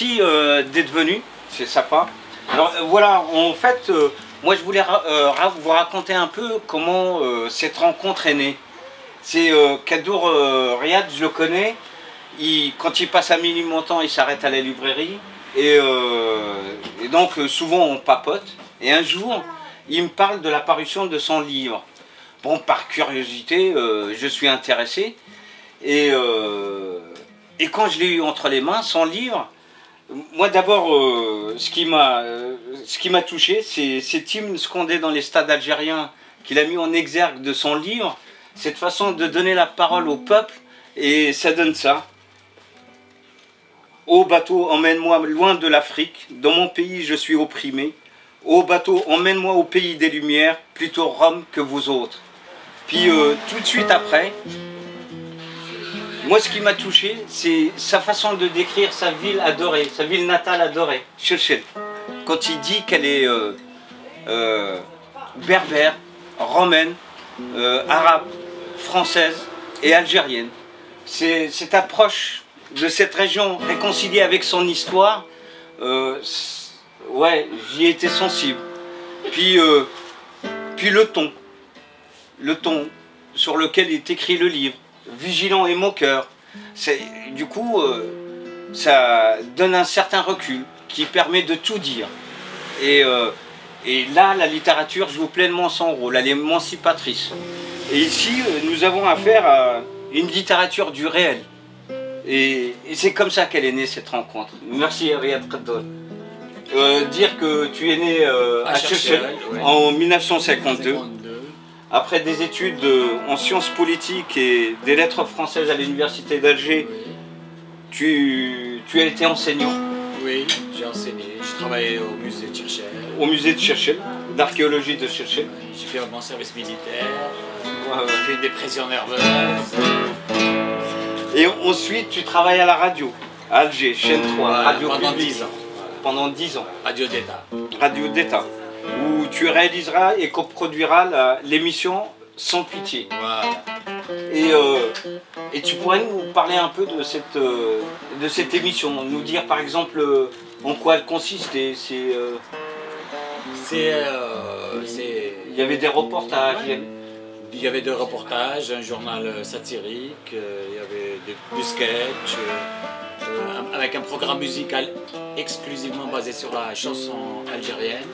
merci d'être venu, c'est sympa. Alors voilà, en fait, moi je voulais vous raconter un peu comment cette rencontre est née. C'est Kadour Riyad, je le connais, quand il passe à minuit montant, il s'arrête à la librairie, et donc souvent on papote, et un jour, il me parle de la parution de son livre. Bon, par curiosité, je suis intéressé, et quand je l'ai eu entre les mains, son livre, moi d'abord, ce qui m'a touché, c'est cet hymne scandé dans les stades algériens qu'il a mis en exergue de son livre, cette façon de donner la parole au peuple, et ça donne ça. Ô bateau, emmène-moi loin de l'Afrique, dans mon pays je suis opprimé. Ô bateau, emmène-moi au pays des Lumières, plutôt Rome que vous autres. Puis tout de suite après, moi ce qui m'a touché, c'est sa façon de décrire sa ville adorée, sa ville natale adorée, Chechel. Quand il dit qu'elle est berbère, romaine, arabe, française et algérienne. Cette approche de cette région réconciliée avec son histoire, ouais, j'y ai été sensible. Puis le ton sur lequel est écrit le livre, vigilant et moqueur, du coup, ça donne un certain recul qui permet de tout dire. Et là, la littérature joue pleinement son rôle, elle est émancipatrice. Et ici, nous avons affaire à une littérature du réel. Et c'est comme ça qu'elle est née, cette rencontre. Merci Riyad Kadour. Dire que tu es né à Chechel en 1952, après des études en sciences politiques et des lettres françaises à l'université d'Alger, tu as été enseignant. Oui, j'ai enseigné, j'ai travaillé au musée de Chechel. Au musée de Chechel, d'archéologie de Chechel. J'ai fait mon service militaire, j'ai fait des pressions nerveuses. Et ensuite, tu travailles à la radio, à Alger, chaîne 3, voilà, radio pendant publique. 10 ans. Pendant 10 ans. Radio d'État. Radio d'État, où tu réaliseras et coproduiras l'émission Sans Pitié. Voilà. Et tu pourrais nous parler un peu de cette émission, nous dire par exemple en quoi elle consistait. Il y avait des reportages. Il y avait des reportages, un journal satirique, il y avait du sketch, avec un programme musical exclusivement basé sur la chanson algérienne.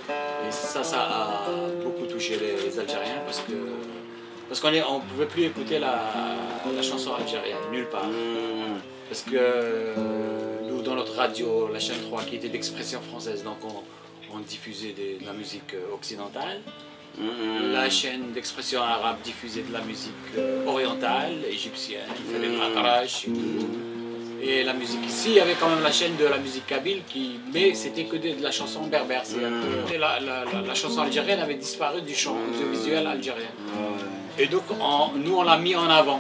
Et ça a beaucoup touché les Algériens parce qu'on ne pouvait plus écouter la chanson algérienne, nulle part. Parce que nous, dans notre radio, la chaîne 3, qui était d'expression française, donc on diffusait de la musique occidentale. La chaîne d'expression arabe diffusait de la musique orientale, égyptienne, il fallait le matrash et tout. Et la musique ici, il y avait quand même la chaîne de la musique kabyle, mais c'était que de la chanson berbère. La chanson algérienne avait disparu du champ audiovisuel algérien. Et donc nous on l'a mis en avant.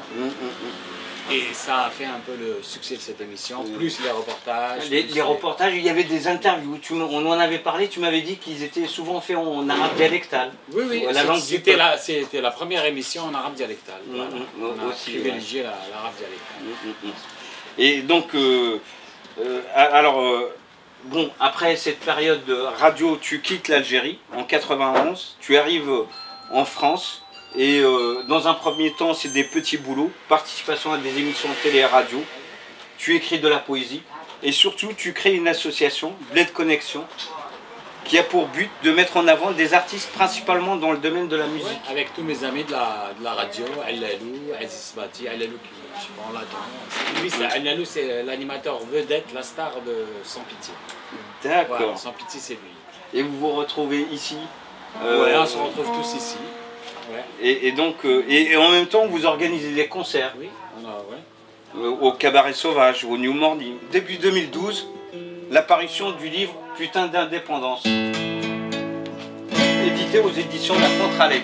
Et ça a fait un peu le succès de cette émission, plus les reportages. Les reportages, il y avait des interviews, on en avait parlé, tu m'avais dit qu'ils étaient souvent faits en arabe dialectal. Oui, c'était la première émission en arabe dialectal. Voilà. On a privilégié l'arabe dialectal. Et donc, bon, après cette période de radio, tu quittes l'Algérie en 91, tu arrives en France. Et dans un premier temps, c'est des petits boulots, participation à des émissions de télé et radio. Tu écris de la poésie et surtout, tu crées une association, Bled Connexion, qui a pour but de mettre en avant des artistes principalement dans le domaine de la musique. Ouais, avec tous mes amis de la radio, Al-Lalou, Aziz Bati, Al-Lalou qui, je sais pas, on l'attend. Lui, Al-Lalou, c'est l'animateur vedette, la star de Sans Pitié. D'accord. Voilà, Sans Pitié, c'est lui. Et vous vous retrouvez ici Ouais, on se retrouve tous ici. Ouais. Et donc, et en même temps, vous organisez des concerts. Oui, on a, ouais. Au Cabaret Sauvage, au New Morning. Début 2012, l'apparition du livre Putain d'indépendance, édité aux éditions La Contralée.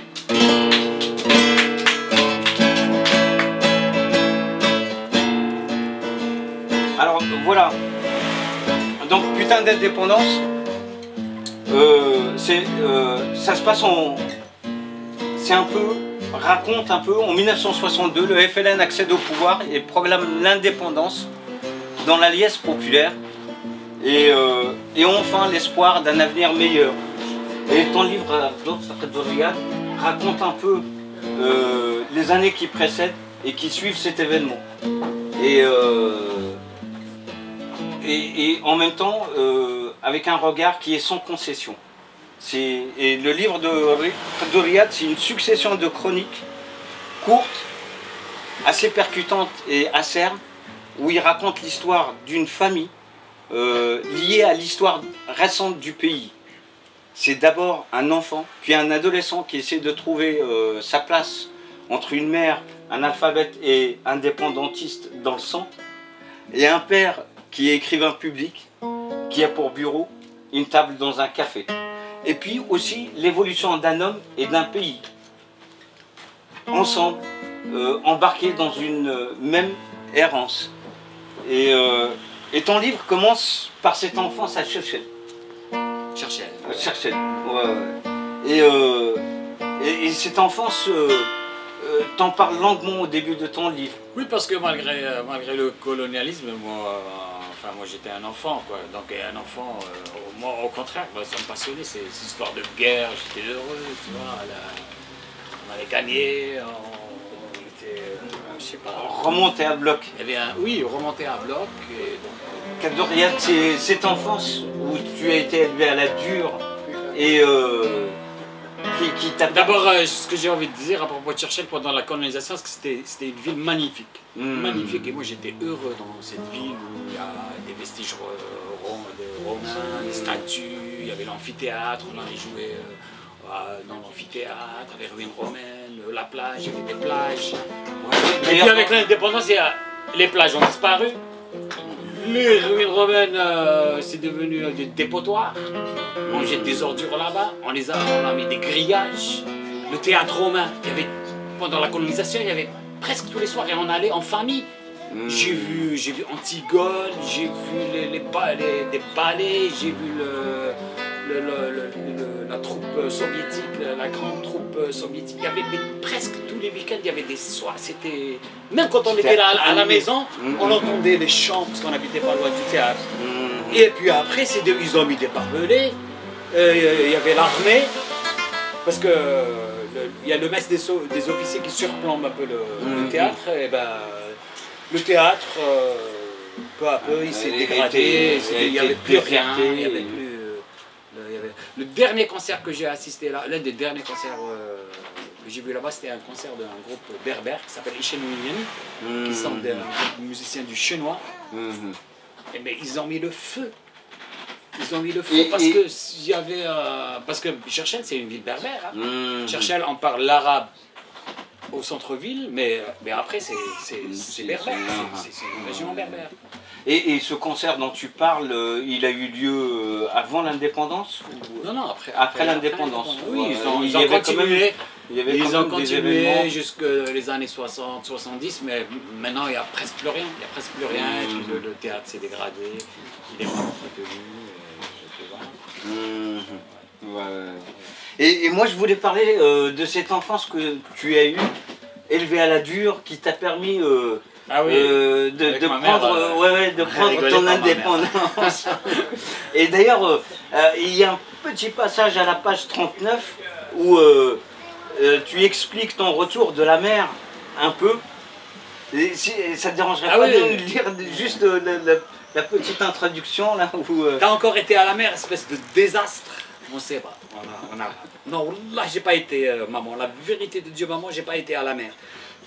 Alors voilà, donc Putain d'indépendance, ça se passe raconte un peu, en 1962, le FLN accède au pouvoir et proclame l'indépendance dans la liesse populaire et enfin l'espoir d'un avenir meilleur. Et ton livre Riyad raconte un peu les années qui précèdent et qui suivent cet événement. Et en même temps, avec un regard qui est sans concession. Et le livre de Riyad, c'est une succession de chroniques courtes, assez percutantes et acerbes, où il raconte l'histoire d'une famille liée à l'histoire récente du pays. C'est d'abord un enfant, puis un adolescent qui essaie de trouver sa place entre une mère analphabète et indépendantiste dans le sang, et un père qui est écrivain public, qui a pour bureau une table dans un café. Et puis aussi l'évolution d'un homme et d'un pays, ensemble, embarqués dans une même errance. Et ton livre commence par cette enfance à Cherchel. Cherchel, ouais. Et cette enfance, t'en parles longuement au début de ton livre. Oui, parce que malgré le colonialisme, moi j'étais un enfant, quoi. Donc un enfant, moi au contraire, ça me passionnait, ces histoires de guerre, j'étais heureux, tu vois. On allait gagner, on était, je sais pas. Remonter à bloc. Oui, remonter à bloc. Kaddour Riyad, c'est cette enfance où tu as été élevé à la dure et qui t'a... D'abord, ce que j'ai envie de dire à propos de Cherchel pendant la colonisation, c'est que c'était une ville magnifique. Magnifique, et moi j'étais heureux dans cette ville où il y a des vestiges romains, des statues, il y avait l'amphithéâtre, on allait jouer dans l'amphithéâtre, les ruines romaines, la plage, il y avait des plages. Ouais. Et puis avec l'indépendance, les plages ont disparu. Les ruines romaines, c'est devenu des dépotoirs. On jette des ordures là-bas, on a mis des grillages. Le théâtre romain, pendant la colonisation, il y avait presque tous les soirs et on allait en famille. J'ai vu Antigone, j'ai vu des ballets, j'ai vu la troupe soviétique, la grande troupe soviétique. Il y avait presque tous les week-ends, il y avait des soirs. C'était même quand on était là à la maison, on entendait les chants parce qu'on habitait pas loin du théâtre. Et puis après, ils ont mis des barbelés. Il y avait l'armée parce que il y a le mess des officiers qui surplombe un peu le théâtre. Et ben, le théâtre, peu à peu, il s'est dégradé. Il n'y avait plus rien. Il y avait plus. Le dernier concert que j'ai assisté là, l'un des derniers concerts que j'ai vu là-bas, c'était un concert d'un groupe berbère qui s'appelle Ichenouyen, qui sont des musiciens du chinois. Mais ils ont mis le feu. Ils ont mis le feu parce que Cherchel, c'est une ville berbère. Hein. Cherchel, on parle l'arabe au centre-ville, mais après, c'est berbère. C'est une région berbère. Et ce concert dont tu parles, il a eu lieu avant l'indépendance? Non, après l'indépendance. Oui, ils ont continué. Ils ont continué jusqu'aux les années 60, 70, mais maintenant il n'y a presque plus rien. Il n'y a presque plus rien. Le théâtre s'est dégradé, il est pas entretenu. Et moi je voulais parler de cette enfance que tu as eue, élevée à la dure, qui t'a permis de prendre ton indépendance. Et d'ailleurs, il y a un petit passage à la page 39 où tu expliques ton retour de la mer un peu. Et ça ne te dérangerait pas de lire juste la petite introduction là où... T'as encore été à la mer, espèce de désastre. On sait pas. Non, là j'ai pas été, maman. La vérité de Dieu, maman, j'ai pas été à la mer.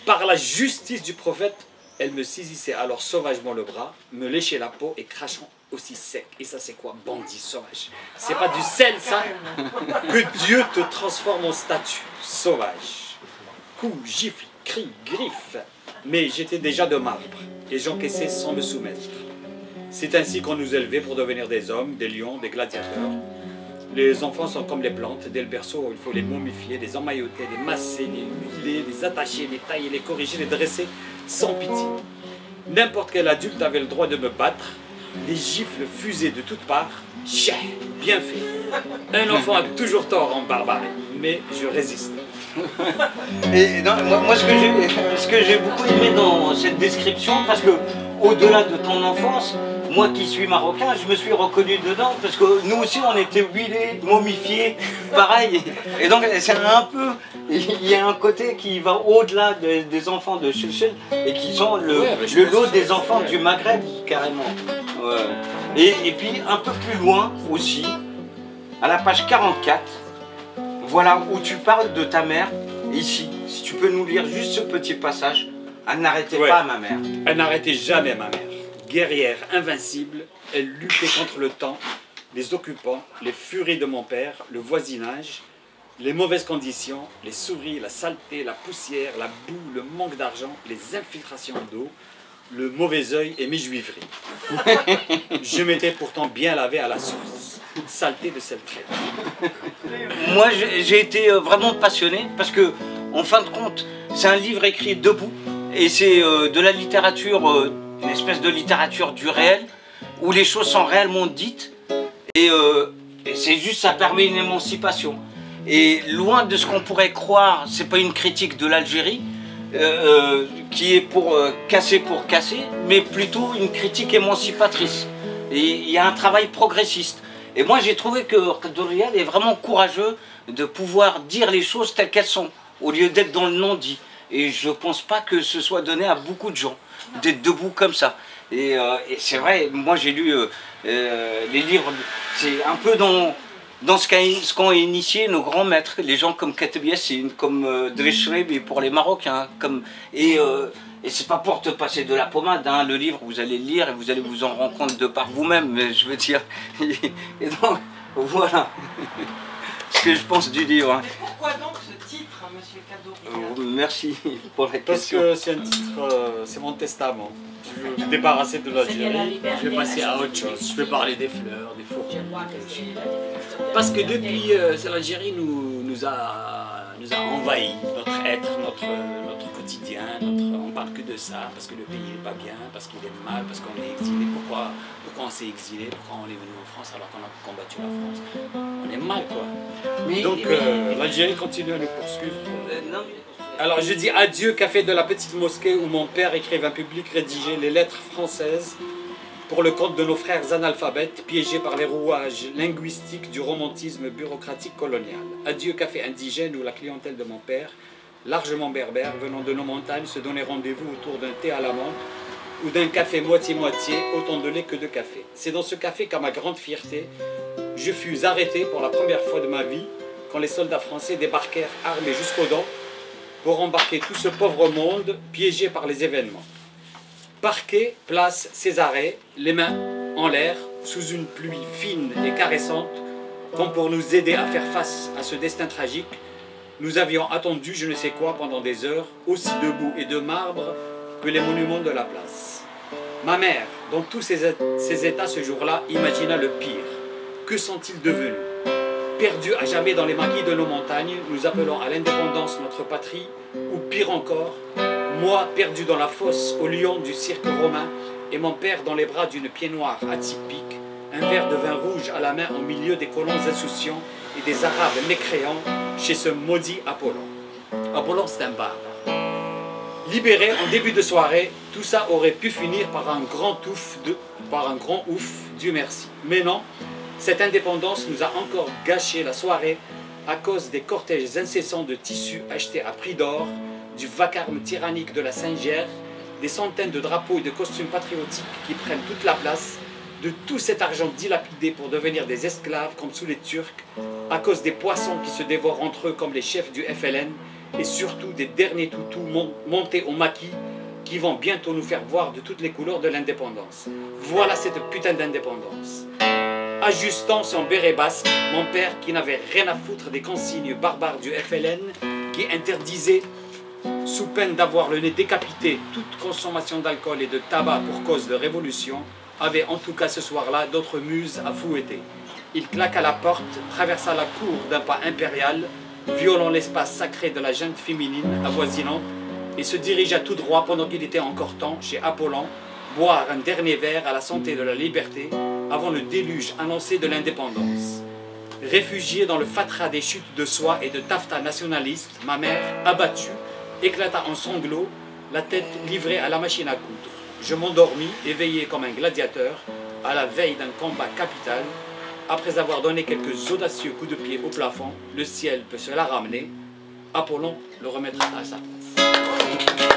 Par la justice du prophète, elle me saisissait alors sauvagement le bras, me léchait la peau et crachant aussi sec. Et ça c'est quoi? Bandit sauvage. C'est pas du sel ça? Que Dieu te transforme en statue sauvage. Coups, gifles, cris, griffes. Mais j'étais déjà de marbre et j'encaissais sans me soumettre. C'est ainsi qu'on nous élevait pour devenir des hommes, des lions, des gladiateurs. Les enfants sont comme les plantes, dès le berceau, il faut les momifier, les emmailloter, les masser, les huiler, les attacher, les tailler, les corriger, les dresser, sans pitié. N'importe quel adulte avait le droit de me battre, les gifles fusaient de toutes parts, chien, bien fait. Un enfant a toujours tort en barbarie, mais je résiste. Et non, moi ce que j'ai beaucoup aimé dans cette description, parce que au-delà de ton enfance, moi qui suis marocain, je me suis reconnu dedans parce que nous aussi on était huilés, momifiés, pareil. Et donc c'est un peu, il y a un côté qui va au-delà des enfants de Chilchil et qui sont le lot des enfants du Maghreb carrément. Ouais. Et puis un peu plus loin aussi, à la page 44, voilà où tu parles de ta mère, ici. Si tu peux nous lire juste ce petit passage. Elle n'arrêtait pas ma mère. Elle n'arrêtait jamais ma mère. Guerrière invincible, elle luttait contre le temps, les occupants, les furies de mon père, le voisinage, les mauvaises conditions, les souris, la saleté, la poussière, la boue, le manque d'argent, les infiltrations d'eau, le mauvais œil et mes juiveries. Je m'étais pourtant bien lavé à la source. Saleté de cette traite. Moi, j'ai été vraiment passionné parce que, en fin de compte, c'est un livre écrit debout. Et c'est de la littérature, une espèce de littérature du réel, où les choses sont réellement dites, et c'est juste, ça permet une émancipation. Et loin de ce qu'on pourrait croire, c'est pas une critique de l'Algérie, qui est pour casser, mais plutôt une critique émancipatrice. Et il y a un travail progressiste. Et moi j'ai trouvé que Dorial est vraiment courageux de pouvoir dire les choses telles qu'elles sont, au lieu d'être dans le non-dit. Et je pense pas que ce soit donné à beaucoup de gens d'être debout comme ça. Et c'est vrai, moi j'ai lu les livres, c'est un peu dans ce qu'ont initié nos grands maîtres, les gens comme Kateb Yassine, comme Dreshrebi pour les Marocains. Et c'est pas pour te passer de la pommade, hein, le livre vous allez le lire et vous allez vous en rendre compte de par vous-même, mais je veux dire. Et donc, voilà ce que je pense du livre. Hein. Pourquoi donc ce titre, monsieur Kaddouri? Merci pour la Parce question. que c'est un titre, c'est mon testament. Je veux me débarrasser de l'Algérie, je vais passer à autre chose. Je vais parler des fleurs, des fourrures. Parce que depuis, l'Algérie nous a envahi notre être, notre quotidien, on parle que de ça, parce que le pays n'est pas bien, parce qu'il est mal, parce qu'on est exilé. Pourquoi on s'est exilé? Pourquoi on est venu en France alors qu'on a combattu la France? On est mal, quoi. Donc l'Algérie continue à nous poursuivre. Alors je dis adieu, café de la petite mosquée où mon père, écrivain public, rédigeait les lettres françaises pour le compte de nos frères analphabètes, piégés par les rouages linguistiques du romantisme bureaucratique colonial. Adieu, café indigène où la clientèle de mon père, largement berbère, venant de nos montagnes, se donnait rendez-vous autour d'un thé à la menthe ou d'un café moitié-moitié, autant de lait que de café. C'est dans ce café qu'à ma grande fierté, je fus arrêté pour la première fois de ma vie quand les soldats français débarquèrent armés jusqu'aux dents pour embarquer tout ce pauvre monde piégé par les événements. Parquet, place Césarée, les mains en l'air, sous une pluie fine et caressante, comme pour nous aider à faire face à ce destin tragique, nous avions attendu je ne sais quoi pendant des heures, aussi debout et de marbre que les monuments de la place. Ma mère, dans tous ses états ce jour-là, imagina le pire. Que sont-ils devenus? Perdus à jamais dans les maquis de nos montagnes, nous appelons à l'indépendance notre patrie, ou pire encore, moi perdu dans la fosse au lion du cirque romain, et mon père dans les bras d'une pied noire atypique, un verre de vin rouge à la main au milieu des colons insouciants et des arabes mécréants chez ce maudit Apollon. Apollon, c'est un barbare. Libéré en début de soirée, tout ça aurait pu finir par un grand ouf, Dieu merci. Mais non, cette indépendance nous a encore gâché la soirée à cause des cortèges incessants de tissus achetés à prix d'or, du vacarme tyrannique de la Saint-Gère, des centaines de drapeaux et de costumes patriotiques qui prennent toute la place, de tout cet argent dilapidé pour devenir des esclaves comme sous les Turcs, à cause des poissons qui se dévorent entre eux comme les chefs du FLN, et surtout des derniers toutous montés au maquis qui vont bientôt nous faire voir de toutes les couleurs de l'indépendance. Voilà cette putain d'indépendance. Ajustant son béret basque, mon père, qui n'avait rien à foutre des consignes barbares du FLN, qui interdisait, sous peine d'avoir le nez décapité, toute consommation d'alcool et de tabac pour cause de révolution, avait en tout cas ce soir-là d'autres muses à fouetter. Il claqua la porte, traversa la cour d'un pas impérial, violant l'espace sacré de la junte féminine avoisinante, et se dirigea tout droit pendant qu'il était encore temps, chez Apollon, boire un dernier verre à la santé de la liberté, avant le déluge annoncé de l'indépendance. Réfugiée dans le fatras des chutes de soie et de taffetas nationalistes, ma mère, abattue, éclata en sanglots, la tête livrée à la machine à coudre. je m'endormis, éveillé comme un gladiateur, à la veille d'un combat capital. Après avoir donné quelques audacieux coups de pied au plafond, le ciel peut se la ramener. Apollon le remettra à sa place.